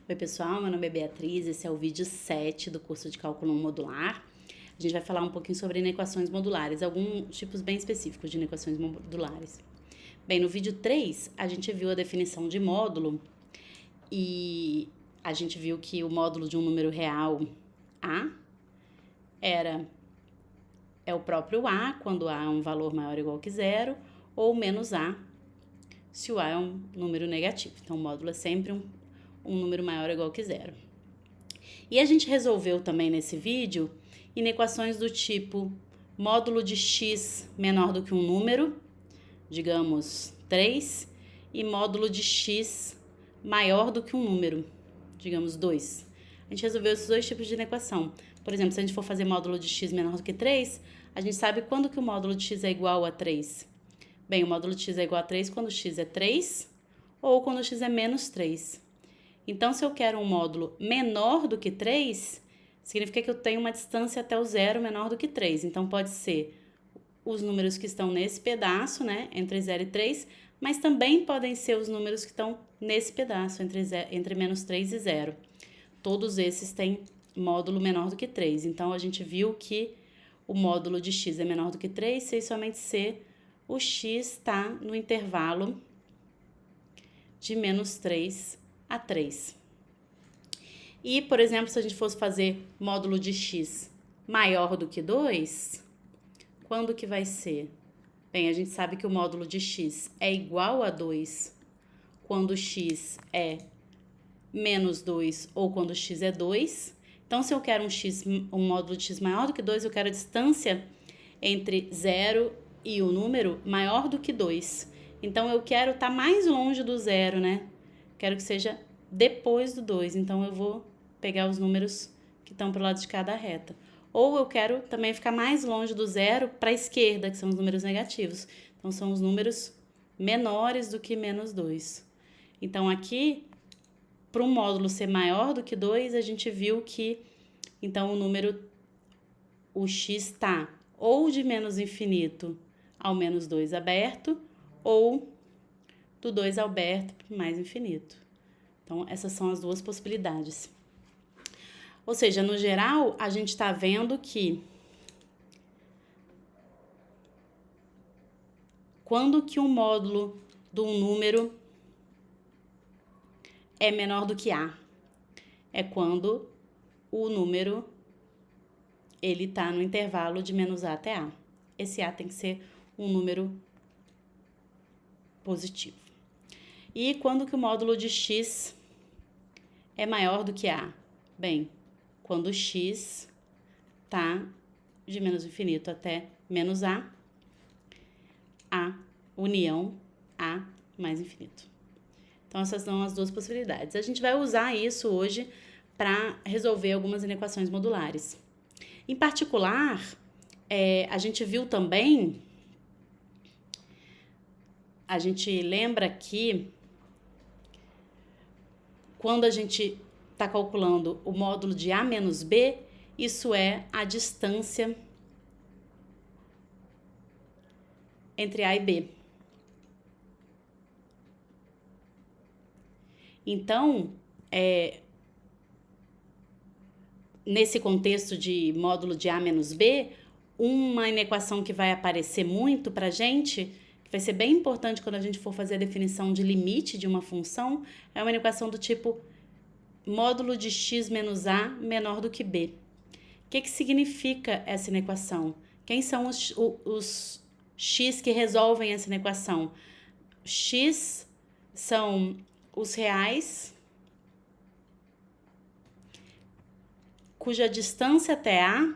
Oi pessoal, meu nome é Beatriz, esse é o vídeo 7 do curso de Cálculo 1 Modular. A gente vai falar um pouquinho sobre inequações modulares, alguns tipos bem específicos de inequações modulares. Bem, no vídeo 3 a gente viu a definição de módulo e a gente viu que o módulo de um número real A é o próprio A, quando A é um valor maior ou igual que zero, ou menos A, se o A é um número negativo. Então, o módulo é sempre um número maior ou igual que zero. E a gente resolveu também nesse vídeo inequações do tipo módulo de x menor do que um número, digamos 3, e módulo de x maior do que um número, digamos 2. A gente resolveu esses dois tipos de inequação. Por exemplo, se a gente for fazer módulo de x menor do que 3, a gente sabe quando que o módulo de x é igual a 3. Bem, o módulo de x é igual a 3 quando x é 3 ou quando x é menos 3. Então, se eu quero um módulo menor do que 3, significa que eu tenho uma distância até o zero menor do que 3. Então, pode ser os números que estão nesse pedaço, né, entre 0 e 3, mas também podem ser os números que estão nesse pedaço, entre menos 3 e 0. Todos esses têm módulo menor do que 3. Então, a gente viu que o módulo de x é menor do que 3, se somente se o x está no intervalo de menos 3 a 3. E, por exemplo, se a gente fosse fazer módulo de x maior do que 2, quando que vai ser? Bem, a gente sabe que o módulo de x é igual a 2 quando x é menos 2 ou quando x é 2. Então, se eu quero um módulo de x maior do que 2, eu quero a distância entre 0 e o número maior do que 2. Então, eu quero estar mais longe do zero, né? Quero que seja depois do 2. Então, eu vou pegar os números que estão para o lado de cada reta. Ou eu quero também ficar mais longe do zero para a esquerda, que são os números negativos. Então, são os números menores do que menos 2. Então, aqui, para um módulo ser maior do que 2, a gente viu que, então, o x está ou de menos infinito ao menos 2 aberto, ou do 2 aberto para mais infinito. Então, essas são as duas possibilidades. Ou seja, no geral, a gente está vendo que quando que um módulo de um número é menor do que A? É quando o número ele está no intervalo de menos A até A. Esse A tem que ser um número positivo. E quando que o módulo de x é maior do que A? Bem, quando x está de menos infinito até menos A união A mais infinito. Então, essas são as duas possibilidades. A gente vai usar isso hoje para resolver algumas inequações modulares. Em particular, a gente viu também, a gente lembra que quando a gente está calculando o módulo de A menos B, isso é a distância entre A e B. Então, nesse contexto de módulo de A menos B, uma inequação que vai aparecer muito para a gente, que vai ser bem importante quando a gente for fazer a definição de limite de uma função, é uma inequação do tipo módulo de x menos A menor do que B. O que significa essa inequação? Quem são os x que resolvem essa inequação? X são os reais cuja distância até A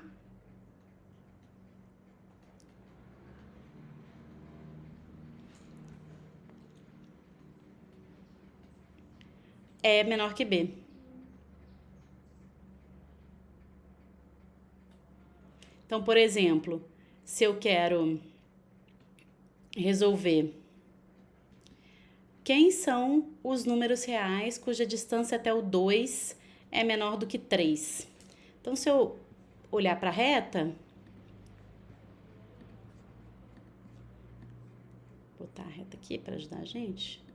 é menor que B. Então, por exemplo, se eu quero resolver quem são os números reais cuja distância até o 2 é menor do que 3. Então, se eu olhar para a reta, vou botar a reta aqui para ajudar a gente.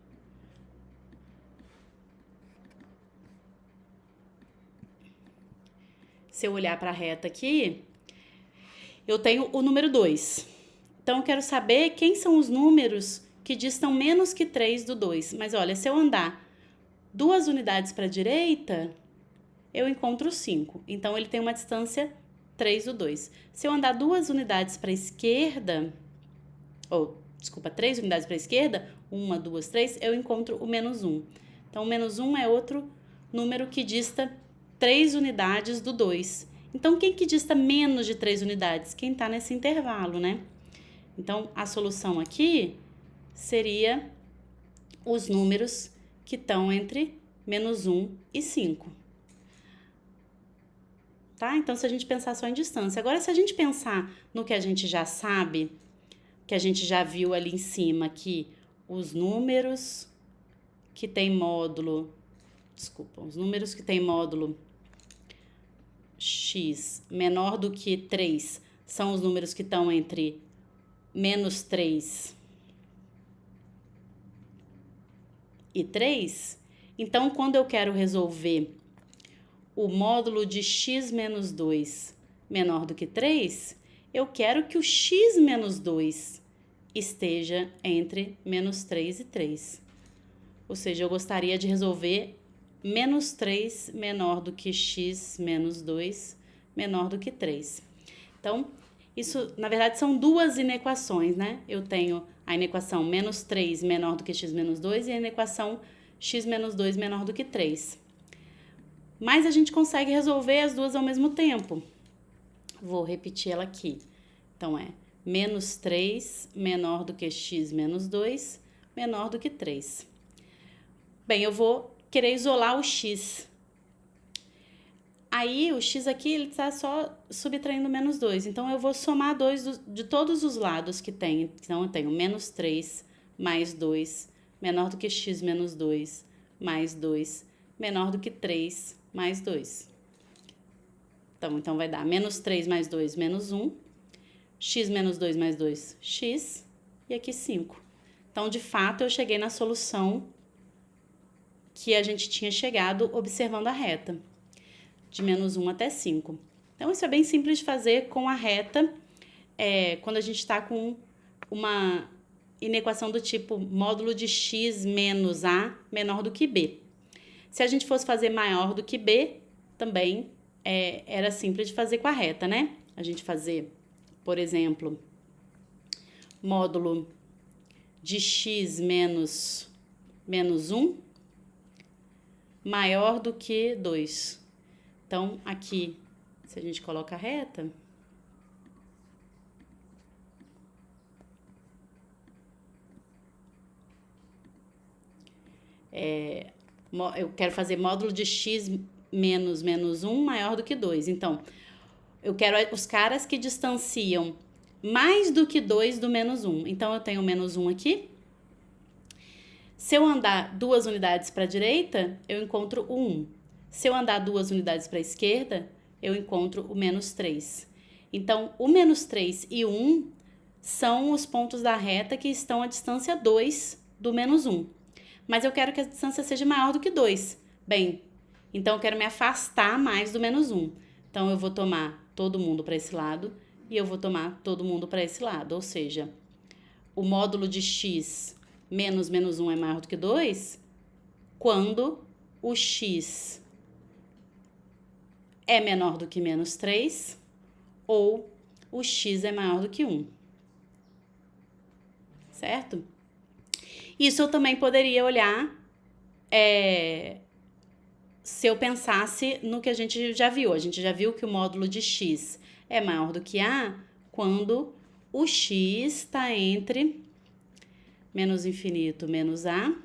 se eu olhar para a reta aqui, eu tenho o número 2. Então, eu quero saber quem são os números que distam menos que 3 do 2. Mas olha, se eu andar 2 unidades para a direita, eu encontro o 5. Então, ele tem uma distância 3 do 2. Se eu andar 2 unidades para a esquerda, desculpa, 3 unidades para a esquerda, 1, 2, 3, eu encontro o menos 1. Então, o menos 1 é outro número que dista 3 unidades do 2. Então, quem que dista menos de 3 unidades? Quem está nesse intervalo, né? Então, a solução aqui seria os números que estão entre menos 1 e 5. Tá? Então, se a gente pensar só em distância. Agora, se a gente pensar no que a gente já sabe, que a gente já viu ali em cima, que os números que tem módulo, os números que tem módulo x menor do que 3 são os números que estão entre menos 3 e 3. Então, quando eu quero resolver o módulo de x menos 2 menor do que 3, eu quero que o x menos 2 esteja entre menos 3 e 3. Ou seja, eu gostaria de resolver menos 3 menor do que x menos 2 menor do que 3. Então, isso, na verdade, são duas inequações, né? Eu tenho a inequação menos 3 menor do que x menos 2 e a inequação x menos 2 menor do que 3. Mas a gente consegue resolver as duas ao mesmo tempo. Vou repetir ela aqui. Então, é menos 3 menor do que x menos 2 menor do que 3. Bem, eu vou querer isolar o x. Aí, o x aqui, ele está só subtraindo menos 2. Então, eu vou somar 2 de todos os lados que tem. Então, eu tenho menos 3 mais 2 menor do que x menos 2 mais 2 menor do que 3 mais 2. Então vai dar menos 3 mais 2, menos 1. X menos 2 mais 2, x. E aqui 5. Então, de fato, eu cheguei na solução que a gente tinha chegado observando a reta, de menos 1 até 5. Então, isso é bem simples de fazer com a reta, quando a gente está com uma inequação do tipo módulo de x menos a menor do que b. Se a gente fosse fazer maior do que b, também era simples de fazer com a reta, né? A gente fazer, por exemplo, módulo de x menos 1 maior do que 2. Então, aqui, se a gente coloca a reta, eu quero fazer módulo de x menos 1 maior do que 2. Então, eu quero os caras que distanciam mais do que 2 do menos 1. Então, eu tenho o menos 1 aqui. Se eu andar 2 unidades para a direita, eu encontro o 1. Se eu andar 2 unidades para a esquerda, eu encontro o menos 3. Então, o menos 3 e o 1 são os pontos da reta que estão à distância 2 do menos 1. Mas eu quero que a distância seja maior do que 2. Bem, então eu quero me afastar mais do menos 1. Então, eu vou tomar todo mundo para esse lado e eu vou tomar todo mundo para esse lado. Ou seja, o módulo de x menos 1 é maior do que 2 quando o x é menor do que menos 3 ou o x é maior do que 1. Certo? Isso eu também poderia olhar se eu pensasse no que a gente já viu. A gente já viu que o módulo de x é maior do que a quando o x está entre menos infinito menos a,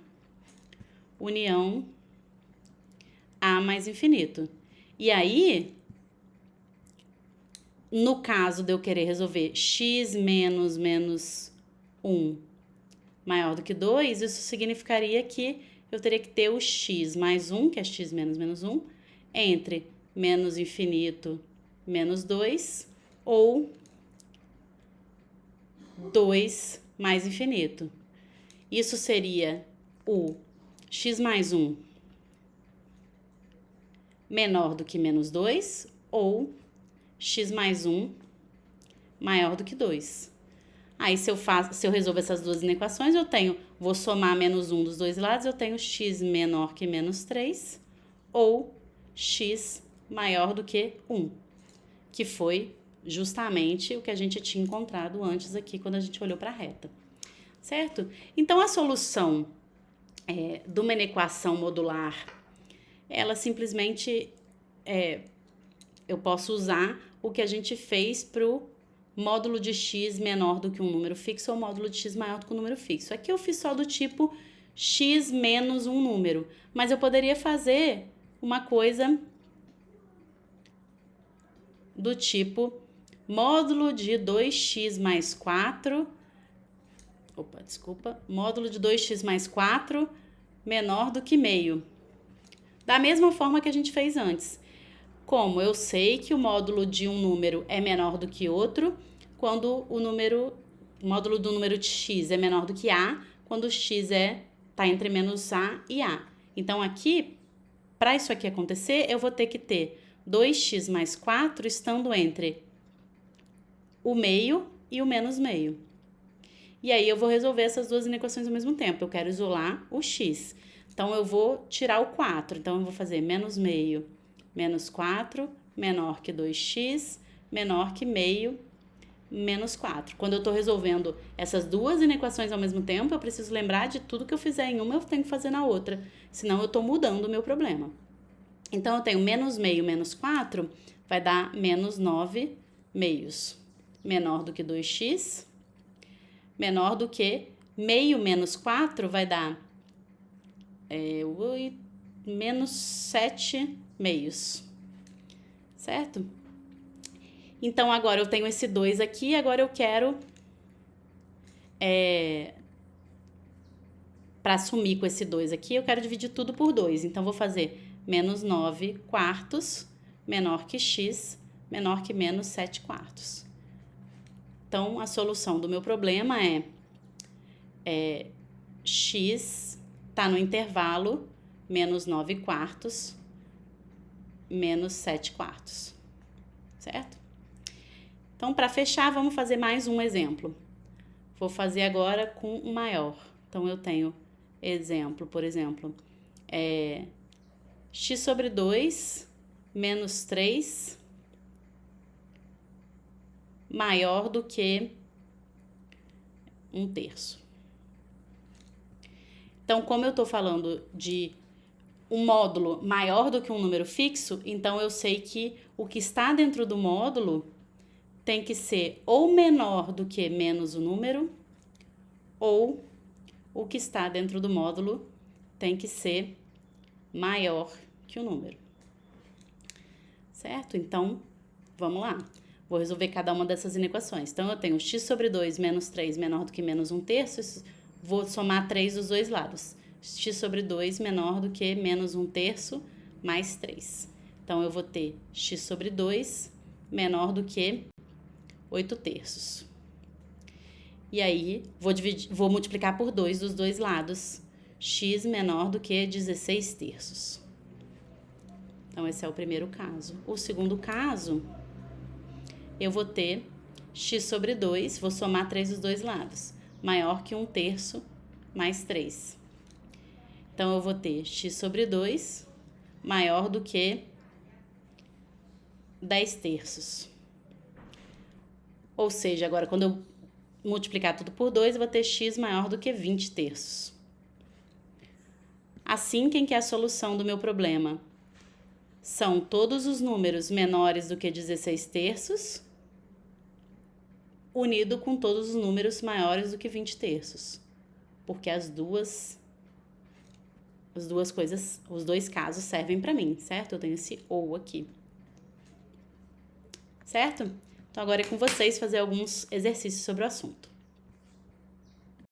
união a mais infinito. E aí, no caso de eu querer resolver x menos 1 maior do que 2, isso significaria que eu teria que ter o x mais 1, que é x menos 1, entre menos infinito menos 2 ou 2 mais infinito. Isso seria o x mais 1 menor do que menos 2 ou x mais 1 maior do que 2. Aí, se eu resolvo essas duas inequações, vou somar menos 1 dos dois lados, eu tenho x menor que menos 3, ou x maior do que 1, que foi justamente o que a gente tinha encontrado antes aqui, quando a gente olhou para a reta, certo? Então, a solução de uma inequação modular, ela simplesmente, eu posso usar o que a gente fez para o módulo de x menor do que um número fixo ou módulo de x maior do que um número fixo. Aqui eu fiz só do tipo x menos um número, mas eu poderia fazer uma coisa do tipo módulo de 2x mais 4, módulo de 2x mais 4 menor do que meio. Da mesma forma que a gente fez antes. Como eu sei que o módulo de um número é menor do que outro, quando o módulo do número de x é menor do que a, quando o x está entre menos a e a. Então, aqui, para isso aqui acontecer, eu vou ter que ter 2x mais 4 estando entre o meio e o menos meio. E aí, eu vou resolver essas duas inequações ao mesmo tempo. Eu quero isolar o x. Então, eu vou tirar o 4. Então, eu vou fazer menos meio menos 4 menor que 2x menor que meio menos 4. Quando eu estou resolvendo essas duas inequações ao mesmo tempo, eu preciso lembrar de tudo que eu fizer em uma, eu tenho que fazer na outra. Senão, eu estou mudando o meu problema. Então, eu tenho menos meio menos 4, vai dar menos 9 meios. Menor do que 2x, menor do que meio menos 4, vai dar menos 7 meios. Certo? Então, agora eu tenho esse 2 aqui, agora eu quero, para assumir com esse 2 aqui, eu quero dividir tudo por 2. Então, vou fazer menos 9 quartos menor que x menor que menos 7 quartos. Então, a solução do meu problema x está no intervalo menos 9 quartos menos 7 quartos. Certo? Então, para fechar, vamos fazer mais um exemplo. Vou fazer agora com um maior. Então, eu tenho exemplo, por exemplo, x sobre 2 menos 3 maior do que 1/3. Então, como eu estou falando de um módulo maior do que um número fixo, então eu sei que o que está dentro do módulo tem que ser ou menor do que menos o número, ou o que está dentro do módulo tem que ser maior que o número. Certo? Então, vamos lá. Vou resolver cada uma dessas inequações. Então, eu tenho x sobre 2 menos 3 menor do que menos 1/3. Vou somar 3 dos dois lados. X sobre 2 menor do que menos 1/3 mais 3. Então, eu vou ter x sobre 2 menor do que 8/3. E aí, vou multiplicar por 2 dos dois lados. X menor do que 16/3. Então, esse é o primeiro caso. O segundo caso, eu vou ter x sobre 2, vou somar 3 dos dois lados, maior que 1/3 mais 3. Então, eu vou ter x sobre 2 maior do que 10/3. Ou seja, agora, quando eu multiplicar tudo por 2, eu vou ter x maior do que 20/3. Assim, quem que é a solução do meu problema? São todos os números menores do que 16/3, unido com todos os números maiores do que 20/3. Porque as duas coisas, os dois casos servem para mim, certo? Eu tenho esse ou aqui. Certo? Então, agora é com vocês fazer alguns exercícios sobre o assunto.